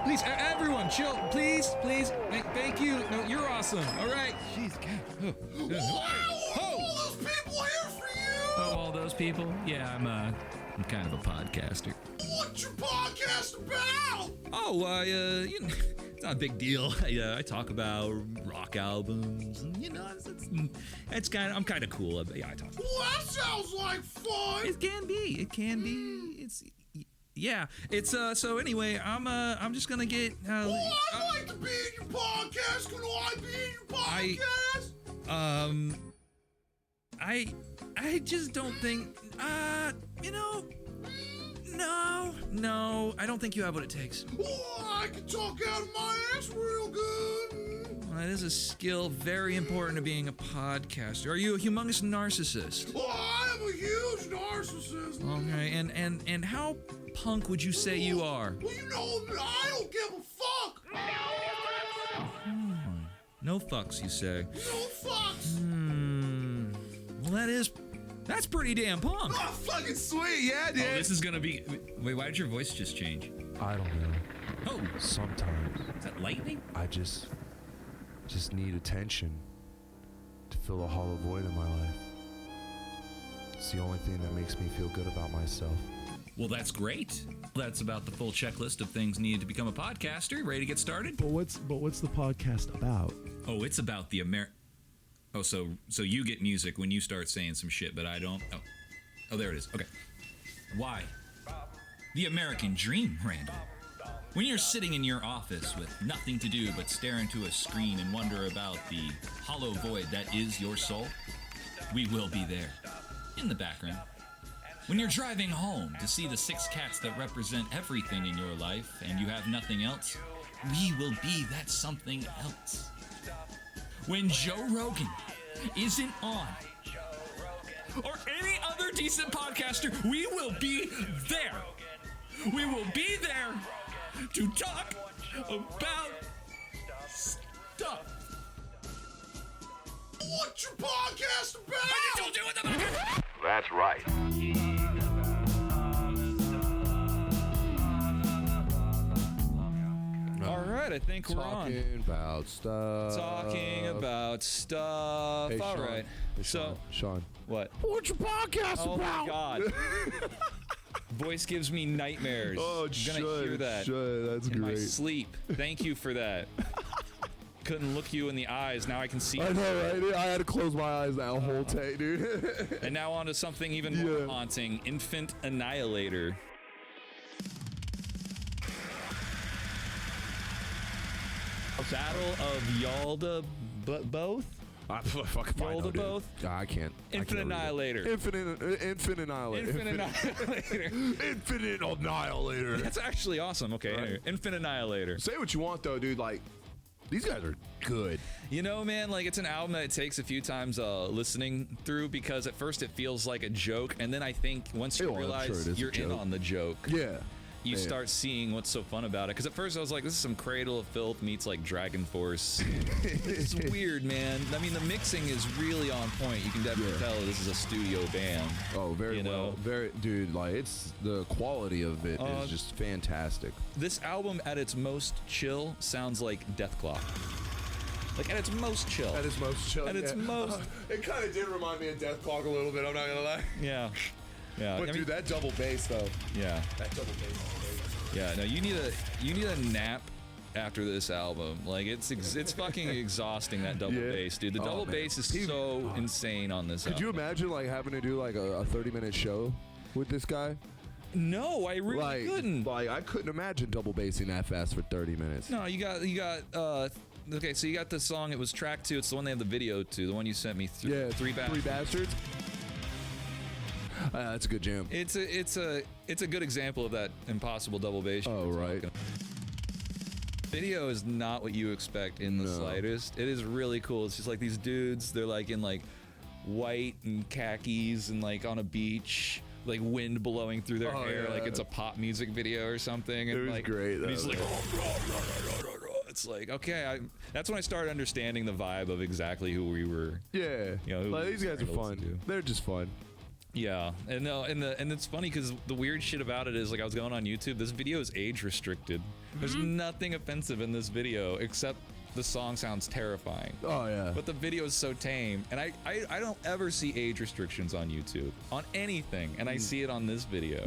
Please, everyone, chill. Please. Thank you. No, you're awesome. All right. Jeez, God. All those people here for you. Oh, all those people? Yeah, I'm kind of a podcaster. What's your podcast about? Oh, you know, it's not a big deal. I talk about rock albums, and you know, it's kind of, I'm kind of cool. Yeah, I talk. Well, that sounds like fun. It can be. It's. Yeah, it's so anyway, I'm just gonna get I'd like to be in your podcast. Can I be in your podcast? I just don't think you know, no, I don't think you have what it takes. Oh, I can talk out of my ass real good. Well, that is a skill very important to being a podcaster. Are you a humongous narcissist? Oh, I am a huge narcissist. Okay, and how punk would you say you are? Well, you know, I don't give a fuck. No fucks, you say? No fucks. Well, that's pretty damn punk. Oh, fucking sweet, yeah, dude. Oh, this is gonna be. Wait, why did your voice just change? I don't know. Oh, Sometimes is that lightning? I just need attention to fill a hollow void in my life. It's the only thing that makes me feel good about myself. Well, that's great. That's about the full checklist of things needed to become a podcaster. Ready to get started? But what's the podcast about? Oh, it's about the Oh, so you get music when you start saying some shit, but I don't. Oh, there it is. Okay. Why? The American dream, Randall. When you're sitting in your office with nothing to do but stare into a screen and wonder about the hollow void that is your soul, we will be there, in the background. When you're driving home to see the 6 cats that represent everything in your life and you have nothing else, we will be that something else. When Joe Rogan isn't on, or any other decent podcaster, we will be there. We will be there to talk about stuff. What's your podcast about? I just told you what the fuck. That's right. All right, I think we're on. Talking about stuff. Talking about stuff. Hey, All Sean. right. Hey, So, Sean. what? What's your podcast Oh about? my God. Voice gives me nightmares. Oh, I'm gonna hear that That's in my great. sleep. Thank you for that. Couldn't look you in the eyes. Now I can see. I know, right? I had to close my eyes that whole take, dude. And now on to something even more haunting. Infant Annihilator. Battle of Yalda both? Fuck Yalda both? I can't. Infinite Annihilator. Infinite Annihilator. Infinite Annihilator. Infinite Annihilator. That's actually awesome. Okay, Right. anyway, Infinite Annihilator. Say what you want, though, dude. Like, these guys are good. You know, man, like, it's an album that it takes a few times listening through because at first it feels like a joke, and then I think once you I'm sure it realize is a you're in joke. on the joke, Yeah. you start seeing what's so fun about it. Because at first I was like, this is some Cradle of Filth meets like Dragon Force. It's weird, man. I mean, the mixing is really on point. You can definitely tell this is a studio band. Oh, very you know? well. Very, dude, like, it's the quality of it is just fantastic. This album at its most chill sounds like Deathcore. Like at its most chill. At its most chill. At its most. It kind of did remind me of Deathcore a little bit, I'm not going to lie. Yeah. Yeah. But, dude, that double bass, though. Yeah. That double bass is crazy. Yeah, no, you need a nap after this album. Like it's fucking exhausting, that double bass, dude. The double bass is so insane on this album. Could you imagine like having to do like a 30-minute show with this guy? No, I really couldn't. Like I couldn't imagine double bassing that fast for 30 minutes. No, you got okay, so you got the song, it was track 2, it's the one they have the video to, the one you sent me through. Yeah, Three Bastards. That's a good jam. It's a good example of that impossible double bass. Oh, right. Video is not what you expect in the slightest. It is really cool. It's just like these dudes, they're like in like white and khakis and like on a beach, like wind blowing through their hair, like it's a pop music video or something. And it was like, great though. And he's like, it's like, okay, that's when I started understanding the vibe of exactly who we were. Yeah. You know, like, these guys are fun. They're just fun. Yeah, and no, and it's funny because the weird shit about it is, like, I was going on YouTube. This video is age restricted. There's nothing offensive in this video except the song sounds terrifying. Oh yeah. But the video is so tame, and I don't ever see age restrictions on YouTube on anything, and I see it on this video.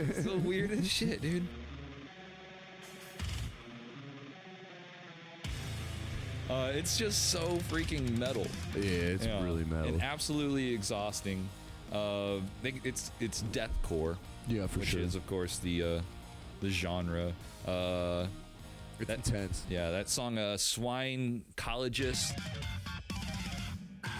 It's the weirdest shit, dude. It's just so freaking metal. Yeah, it's really metal. And absolutely exhausting. It's deathcore. Yeah, for which sure. Which is, of course, the genre. It's intense. Yeah, that song, Swine Collegist. I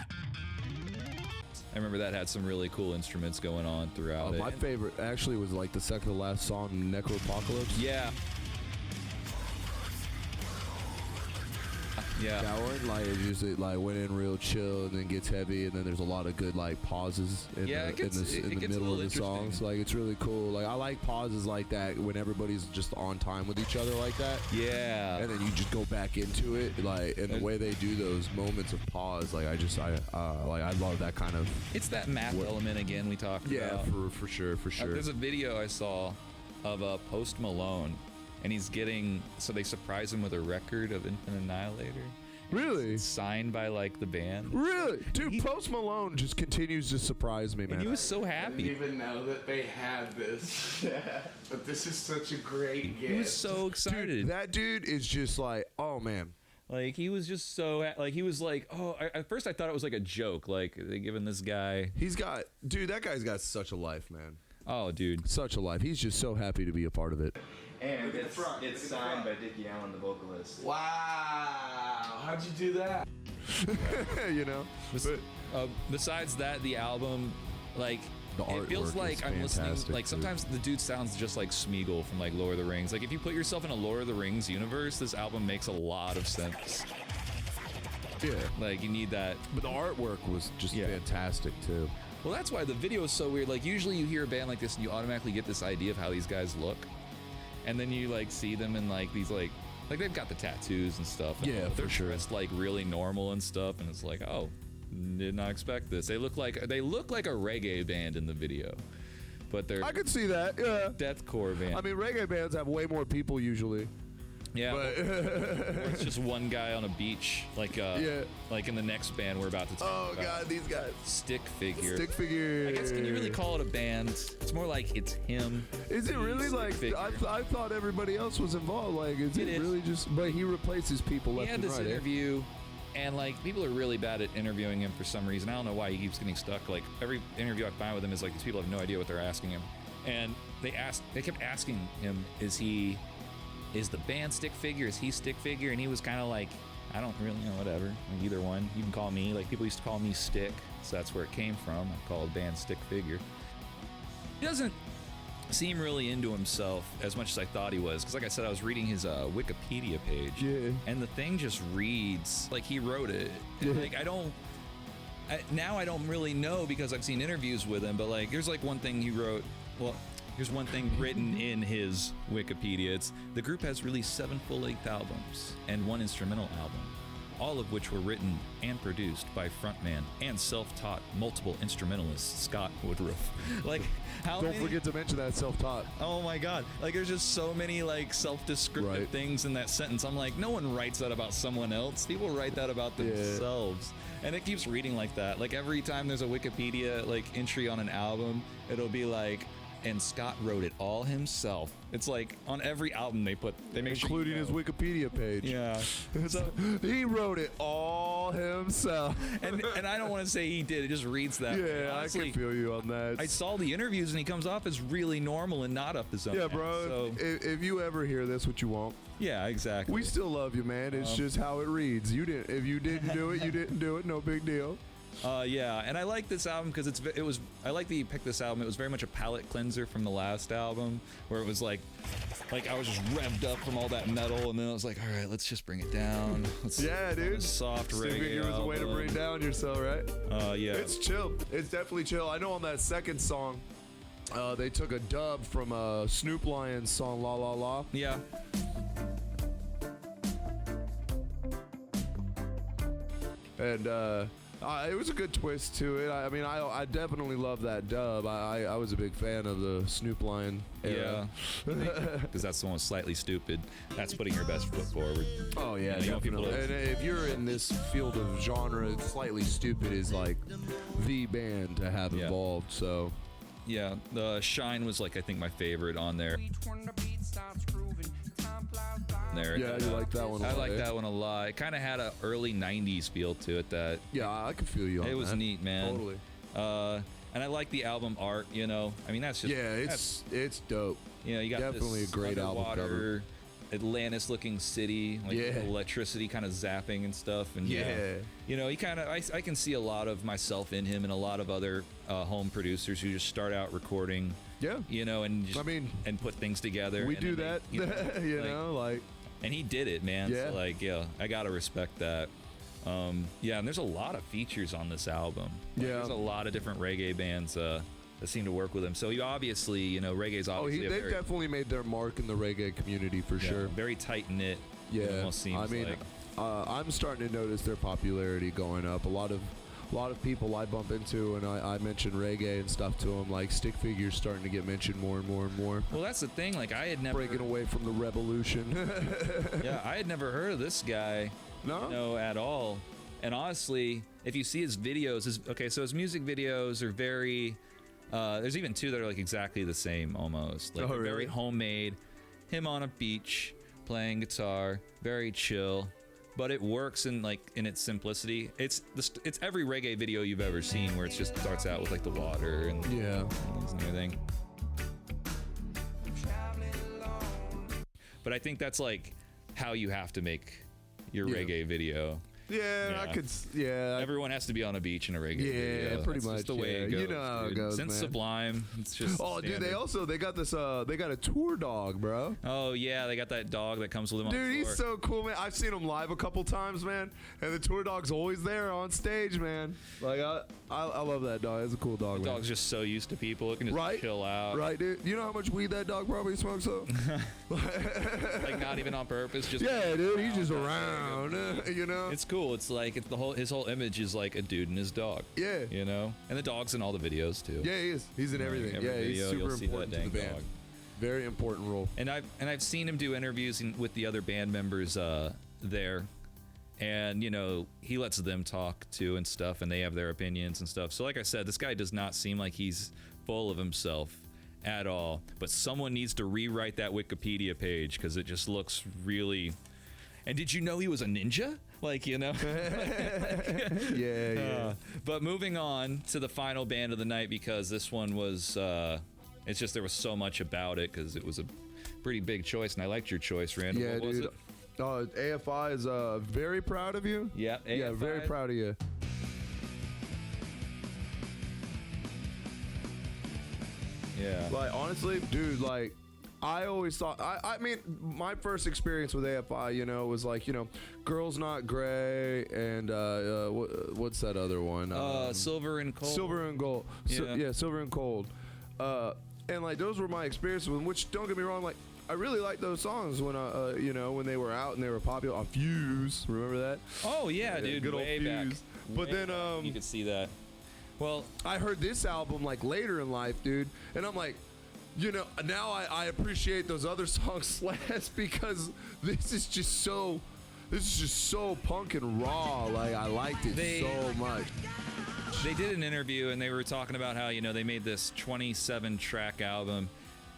remember that had some really cool instruments going on throughout it. My favorite actually was like the second to last song, Necropocalypse. Yeah. Yeah. That one, like, it just went in real chill and then gets heavy, and then there's a lot of good like pauses in the middle of the songs. Like, it's really cool. Like, I like pauses like that when everybody's just on time with each other like that. Yeah. And then you just go back into it, like, and the way they do those moments of pause, like, I love that kind of. It's that math element again we talked about. Yeah, for sure. There's a video I saw of Post Malone. And he's so they surprise him with a record of Infinite Annihilator. Really? It's signed by, like, the band. Really? Dude, Post Malone just continues to surprise me, man. And he was so I happy. didn't even know that they had this. But this is such a great gift. He was so excited. Dude, that dude is just like, oh, man. Like, he was just so, like, he was like, oh, at first I thought it was like a joke. Like, they giving this guy. Dude, that guy's got such a life, man. Oh, dude. Such a life. He's just so happy to be a part of it. And it's signed by Dickie Allen, the vocalist. Wow. How'd you do that? You know? Besides that, the album, like, The it feels artwork like is I'm listening. fantastic, Like, sometimes the dude sounds just like Smeagol from, like, Lord of the Rings. Like, if you put yourself in a Lord of the Rings universe, this album makes a lot of sense. Yeah. Like, you need that. But the artwork was just fantastic, too. Well, that's why the video is so weird. Like, usually you hear a band like this and you automatically get this idea of how these guys look. And then you, like, see them in, like, these, like they've got the tattoos and stuff. And Yeah, they're for sure. dressed, like, really normal and stuff. And it's like, oh, did not expect this. They look like a reggae band in the video. But they're I could see that, yeah. deathcore band. I mean, reggae bands have way more people usually. Yeah, But or it's just one guy on a beach, like like in the next band we're about to talk oh, about. God, these guys. Stick Figure. Stick Figure. I guess, can you really call it a band? It's more like it's him. Is it really Stick like, Figure. I thought everybody else was involved. Like, is it really just, but he replaces people He left had and this right. interview, and, like, people are really bad at interviewing him for some reason. I don't know why he keeps getting stuck. Like, every interview I find with him is like these people have no idea what they're asking him. And they kept asking him, is the band Stick Figure? Is he Stick Figure? And he was kind of like, I don't really know, whatever. Like, either one. You can call me. Like, people used to call me Stick, so that's where it came from. I called band Stick Figure. He doesn't seem really into himself as much as I thought he was. Because, like I said, I was reading his Wikipedia page. Yeah. And the thing just reads like he wrote it. And, like, now I don't really know because I've seen interviews with him, but, like, here's, like, one thing he wrote. Well, here's one thing written in his Wikipedia. It's, the group has released 7 full-length albums and 1 instrumental album, all of which were written and produced by frontman and self-taught multiple instrumentalist Scott Woodruff. Like, Don't forget to mention that self-taught. Oh my God. Like, there's just so many, like, self-descriptive things in that sentence. I'm like, no one writes that about someone else. People write that about themselves. And it keeps reading like that. Like, every time there's a Wikipedia, like, entry on an album, it'll be like, and Scott wrote it all himself. It's like on every album they make sure, including his Wikipedia page. Yeah. So he wrote it all himself. and I don't want to say he did. It just reads that. Yeah, honestly, I can feel you on that. I saw the interviews and he comes off as really normal and not up his own. Yeah, ass, bro. So, If you ever hear this, what you want? yeah, exactly. We still love you, man. It's just how it reads. If you didn't do it, you didn't do it. No big deal. Yeah, and I like this album because I like that you picked this album. It was very much a palate cleanser from the last album, where it was like I was just revved up from all that metal, and then I was like, all right, let's just bring it down. Yeah, dude. Soft reggae. Figure was a way to bring down yourself, right? Yeah. It's chill. It's definitely chill. I know on that second song, they took a dub from Snoop Lion's song La La La. Yeah. And It was a good twist to it. I mean, I definitely love that dub. I was a big fan of the Snoop line era. Yeah, because that's the one slightly stupid. That's putting your best foot forward. Oh yeah, you know, definitely. And if you're in this field of genre, Slightly Stupid is like the band to have involved. So yeah, the Shine was like I think my favorite on there. Yeah, you like that one a lot. I like that one a lot. It kind of had an early 90s feel to it that... Yeah, I could feel you on that. It was neat, man. Totally. And I like the album art, you know. I mean, that's just... Yeah, it's dope. You know, you got definitely this a great album cover. Atlantis-looking city, like electricity kind of zapping and stuff. And you know, he kind of... I can see a lot of myself in him and a lot of other home producers who just start out recording... Yeah. You know, and just, and put things together. We do that, you know, like... And he did it, man. Yeah. So, like, I gotta respect that. Yeah, and there's a lot of features on this album. Like, there's a lot of different reggae bands that seem to work with him. So you obviously, you know, reggae's obviously. They've definitely made their mark in the reggae community for sure. Very tight knit. Yeah, it almost seems like. I'm starting to notice their popularity going up. A lot of people I bump into, and I mention reggae and stuff to them, like Stick Figure's starting to get mentioned more and more and more. Well, that's the thing. Like, I had never breaking away from the revolution. Yeah, I had never heard of this guy. No, at all. And honestly, if you see his videos, so his music videos are very. There's even two that are like exactly the same almost. Like really? Very homemade. Him on a beach playing guitar, very chill. But it works in its simplicity. It's every reggae video you've ever seen where it just starts out with like the water and everything. But I think that's like how you have to make your reggae video. Yeah, I could. Yeah, everyone has to be on a beach in a reggae video. Yeah, pretty much. Just the way it goes. You know how it goes, Since man. Sublime, it's just. Oh, standard. dude, they got this. They got a tour dog, bro. Oh yeah, they got that dog that comes with them. Dude, on he's tour. so cool, man. I've seen him live a couple times, man, and the tour dog's always there on stage, man. Like I love that dog. It's a cool dog. The man. dog's just so used to people. It can just chill out. Right, dude. You know how much weed that dog probably smokes up? Like not even on purpose. Just dude. He's just around. You know. It's cool. It's like his whole image is like a dude and his dog. Yeah. You know, and the dog's in all the videos too. Yeah, he is. He's in everything. Every he's video, super you'll see important that to the dang band. dog. Very important role. And I've seen him do interviews with the other band members there. And, you know, he lets them talk too and stuff, and they have their opinions and stuff. So like I said, this guy does not seem like he's full of himself at all. But someone needs to rewrite that Wikipedia page because it just looks really... And did you know he was a ninja? Like, you know? Yeah. But moving on to the final band of the night, because this one was... it's just there was so much about it because it was a pretty big choice, and I liked your choice, Randall. Yeah, what was dude. it? AFI is very proud of you. Yeah, AFI. Yeah, very proud of you. Yeah. Like, honestly, dude, like, I always thought, I mean, my first experience with AFI, you know, was like, you know, Girls Not Gray and what's that other one? Silver and Cold. Silver and Gold. Yeah. Silver and Cold. And like, those were my experiences with them, which, don't get me wrong, like, I really liked those songs when you know, when they were out and they were popular on Fuse. Remember that? Oh yeah, dude, good old way Fuse. back. But Way then back. You could see that. Well, I heard this album like later in life, dude, and I'm like, you know, now I appreciate those other songs less because this is just so punk and raw. Like, I liked it so much. They did an interview and they were talking about how, you know, they made this 27-track album.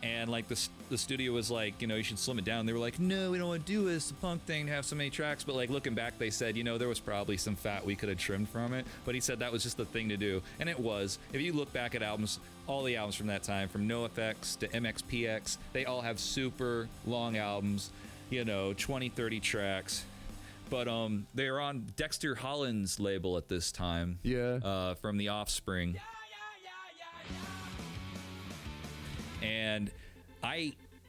And like the studio was like, you know, you should slim it down. They were like, no, we don't want to do this. The punk thing to have so many tracks. But like looking back, they said, you know, there was probably some fat we could have trimmed from it. But he said that was just the thing to do. And it was. If you look back at albums, all the albums from that time, from NoFX to MXPX, they all have super long albums, you know, 20, 30 tracks. But they are on Dexter Holland's label at this time. Yeah. From The Offspring. And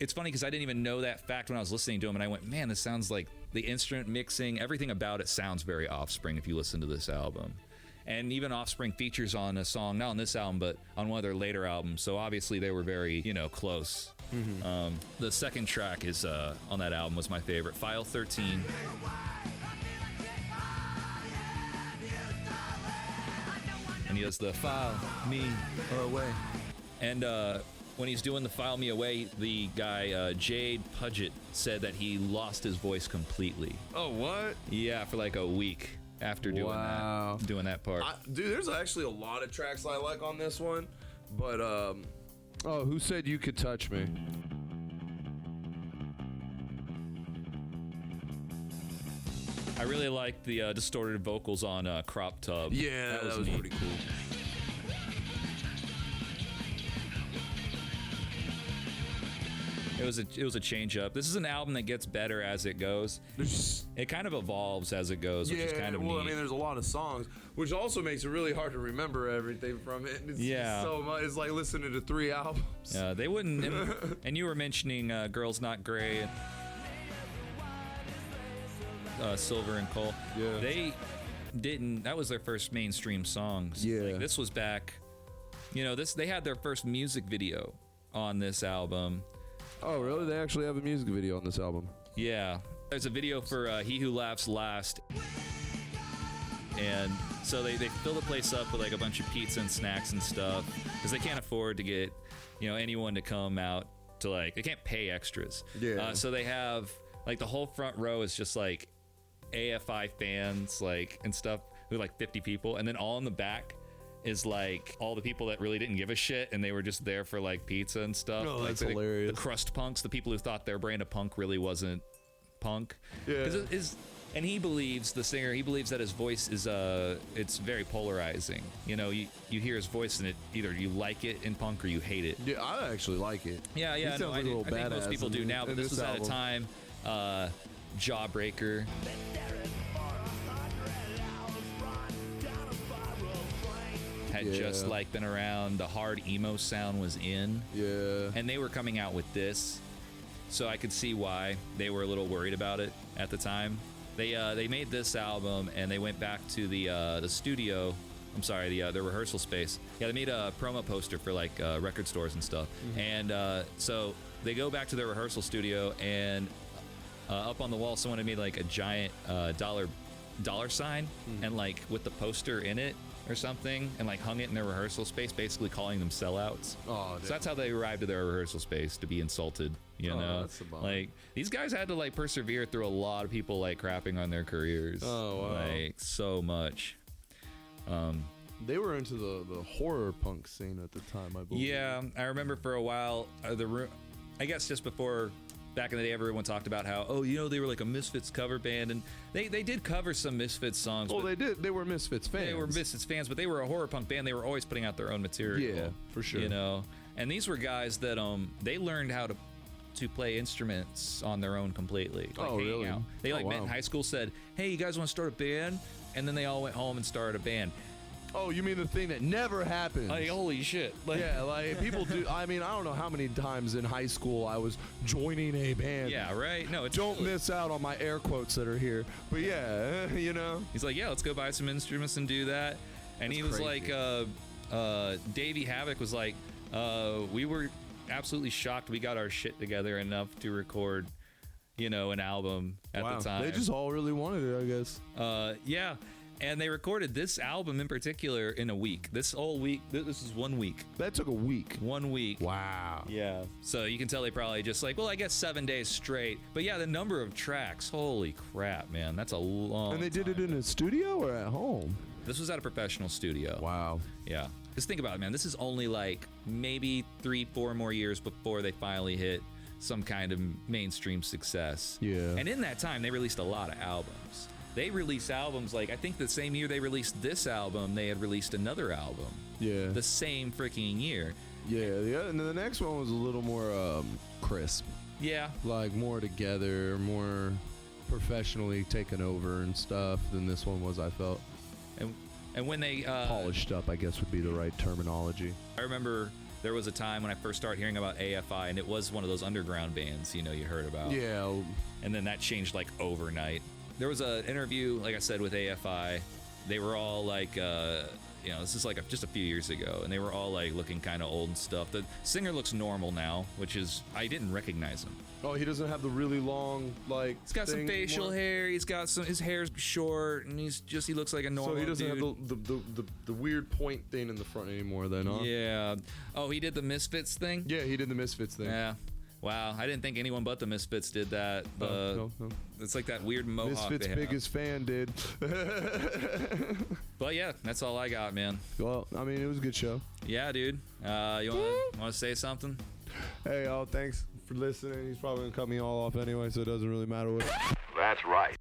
it's funny because I didn't even know that fact when I was listening to him, and I went, man, this sounds like the instrument mixing, everything about it sounds very Offspring if you listen to this album. And even Offspring features on a song, not on this album, but on one of their later albums. So obviously they were very, you know, close. Mm-hmm. The second track is on that album was my favorite, File 13. and he does the File Me Away. And when he's doing the File Me Away, the guy, Jade Puget, said that he lost his voice completely. Oh, what? Yeah, for like a week after doing that part. Dude, there's actually a lot of tracks I like on this one, but, oh, who said you could touch me? I really liked the distorted vocals on Crop Tub. Yeah, that was pretty cool. It was a change up. This is an album that gets better as it goes. It kind of evolves as it goes, which is kind of neat. I mean, there's a lot of songs, which also makes it really hard to remember everything from it. It's so much. It's like listening to 3 albums. Yeah, they wouldn't. And you were mentioning Girls Not Grey, Silver and Coal. Yeah. They didn't. That was their first mainstream songs. Yeah. Like, this was back. They had their first music video on this album. Oh, really? They actually have a music video on this album. Yeah. There's a video for He Who Laughs Last. And so they fill the place up with like a bunch of pizza and snacks and stuff because they can't afford to get, anyone to come out to they can't pay extras. Yeah. So they have like the whole front row is just like AFI fans and stuff with 50 people. And then all in the back is all the people that really didn't give a shit and they were just there for pizza and stuff. Oh, that's hilarious. The crust punks, the people who thought their brand of punk really wasn't punk. Yeah. And he believes, the singer, that his voice is it's very polarizing. You hear his voice and it either you like it in punk or you hate it. Yeah, I actually like it. Yeah, He sounds like a little I think most badass people do now, but this was at a time Jawbreaker. Had just been around. The hard emo sound was in. Yeah. And they were coming out with this, so I could see why they were a little worried about it at the time. They made this album and they went back to the studio. I'm sorry, the rehearsal space. Yeah, they made a promo poster for record stores and stuff. Mm-hmm. And so they go back to their rehearsal studio and up on the wall, someone had made a giant dollar sign and with the poster in it or something, and hung it in their rehearsal space, basically calling them sellouts. Oh, so that's how they arrived at their rehearsal space, to be insulted. That's a bummer. These guys had to persevere through a lot of people crapping on their careers. Oh, wow. So much. They were into the horror punk scene at the time, I believe. Yeah, I remember for a while I guess just before. Back in the day, everyone talked about how, they were a Misfits cover band, and they did cover some Misfits songs. Well, they did. They were Misfits fans. They were Misfits fans, but they were a horror punk band. They were always putting out their own material. Yeah, for sure. And these were guys that they learned how to play instruments on their own completely. Really? Out. They met in high school, said, "Hey, you guys want to start a band?" And then they all went home and started a band. Oh, you mean the thing that never happened? Holy shit. People do. I mean, I don't know how many times in high school I was joining a band. Yeah, right? No, it's Don't miss out on my air quotes that are here. But yeah, He's like, yeah, let's go buy some instruments and do that. And he was crazy. Davey Havoc was like, we were absolutely shocked we got our shit together enough to record, an album at the time. They just all really wanted it, I guess. Yeah. And they recorded this album in particular in a week. This whole week, this is 1 week. That took a week. 1 week. Wow. Yeah. So you can tell they probably just I guess 7 days straight. But yeah, the number of tracks, holy crap, man. That's a long And they did it in a studio or at home? This was at a professional studio. Wow. Yeah. Just think about it, man. This is only maybe 3-4 more years before they finally hit some kind of mainstream success. Yeah. And in that time, they released a lot of albums. They released albums I think the same year they released this album, they had released another album. Yeah. The same freaking year. Yeah, and the next one was a little more crisp. Yeah. More together, more professionally taken over and stuff than this one was, I felt. And when they... polished up, I guess would be the right terminology. I remember there was a time when I first started hearing about AFI, and it was one of those underground bands, you heard about. Yeah. And then that changed overnight. There was an interview, like I said, with AFI. They were all you know, this is like just a few years ago, and they were all like looking kind of old and stuff. The singer looks normal now, which is, I didn't recognize him. Oh, he doesn't have the really long, like, he's got some facial hair. He's got some. His hair's short, and he looks like a normal. So he doesn't dude. have the weird point thing in the front anymore, then, huh? Yeah. Oh, he did the Misfits thing. Yeah, he did the Misfits thing. Yeah. Wow, I didn't think anyone but the Misfits did that. No. It's like that weird mohawk. Misfits' biggest fan did. But yeah, that's all I got, man. Well, I mean, it was a good show. Yeah, dude. You want to say something? Hey, y'all, thanks for listening. He's probably gonna cut me all off anyway, so it doesn't really matter what. That's right.